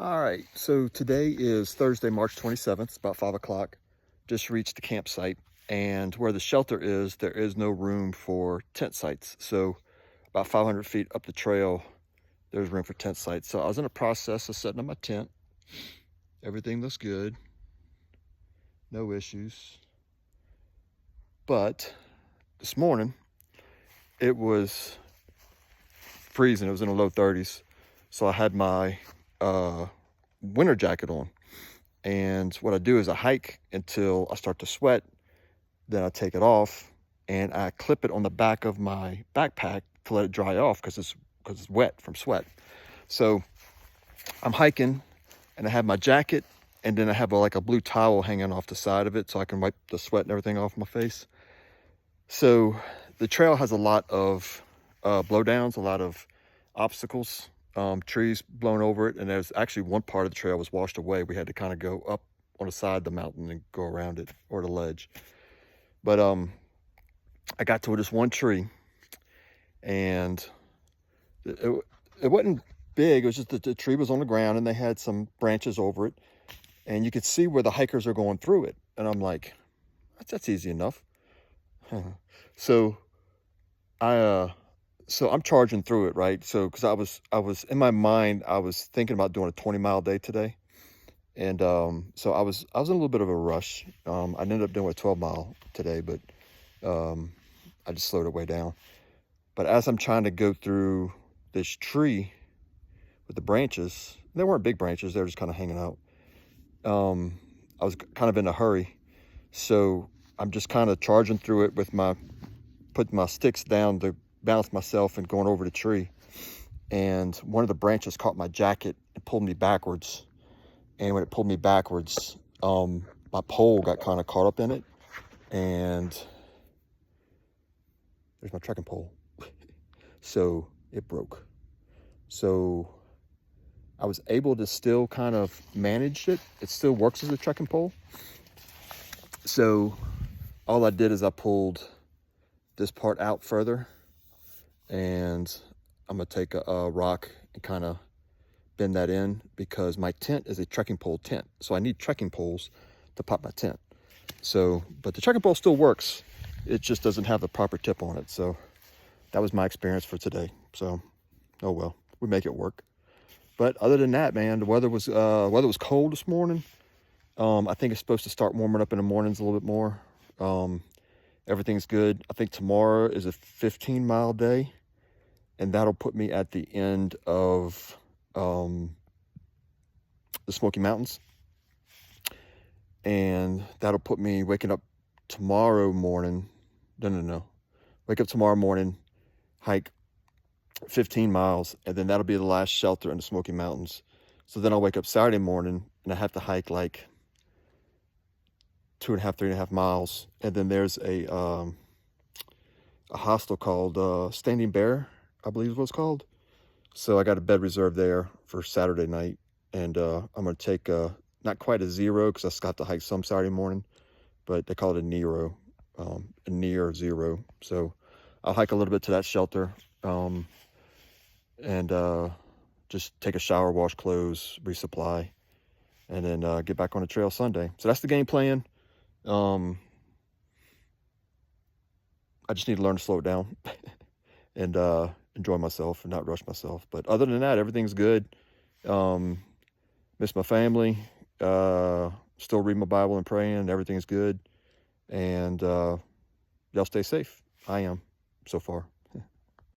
All right, so today is Thursday, March 27th. It's about 5 o'clock. Just reached the campsite, and where the shelter is, there is no room for tent sites. So about 500 feet up the trail, there's room for tent sites. So I was in the process of setting up my tent. Everything looks good, no issues. But this morning, it was freezing. It was in the low 30s. So I had my winter jacket on. And what I do is I hike until I start to sweat, then I take it off and I clip it on the back of my backpack to let it dry off because it's wet from sweat. So I'm hiking and I have my jacket and then I have like a blue towel hanging off the side of it so I can wipe the sweat and everything off my face. So the trail has a lot of blowdowns, a lot of obstacles, trees blown over it, and there's actually one part of the trail was washed away. We had to kind of go up on the side of the mountain and go around it, or the ledge. But I got to this one tree, and it wasn't big. It was just that the tree was on the ground, and they had some branches over it, and you could see where the hikers are going through it. And I'm like, that's easy enough. So I'm charging through it, right? So because I was in my mind, I was thinking about doing a 20-mile day today, and so I was in a little bit of a rush. I ended up doing a 12-mile today, but I just slowed it way down. But as I'm trying to go through this tree with the branches, they weren't big branches; they were just kind of hanging out. I was kind of in a hurry, so I'm just kind of charging through it with putting my sticks down to balance myself and going over the tree. And one of the branches caught my jacket and pulled me backwards. And when it pulled me backwards, my pole got kind of caught up in it. And there's my trekking pole. So it broke. So I was able to still kind of manage it. It still works as a trekking pole. So all I did is I pulled this part out further, and I'm gonna take a rock and kind of bend that in because my tent is a trekking pole tent. So I need trekking poles to pop my tent. So, but the trekking pole still works. It just doesn't have the proper tip on it. So that was my experience for today. So, oh well, we make it work. But other than that, man, the weather was cold this morning. I think it's supposed to start warming up in the mornings a little bit more. Everything's good. I think tomorrow is a 15-mile day, and that'll put me at the end of the Smoky Mountains. And that'll put me waking up tomorrow morning. No. Wake up tomorrow morning, hike 15 miles, and then that'll be the last shelter in the Smoky Mountains. So then I'll wake up Saturday morning, and I have to hike like 3.5 miles, and then there's a hostel called Standing Bear, I believe is what it's called. So I got a bed reserved there for Saturday night, and I'm gonna take not quite a zero because I still have to hike some Saturday morning, but they call it a Nero, a near zero. So I'll hike a little bit to that shelter, and just take a shower, wash clothes, resupply, and then get back on the trail Sunday. So that's the game plan. I just need to learn to slow it down and enjoy myself and not rush myself. But other than that, everything's good. Miss my family. Still read my Bible and praying. Everything's good. And y'all stay safe. I am so far.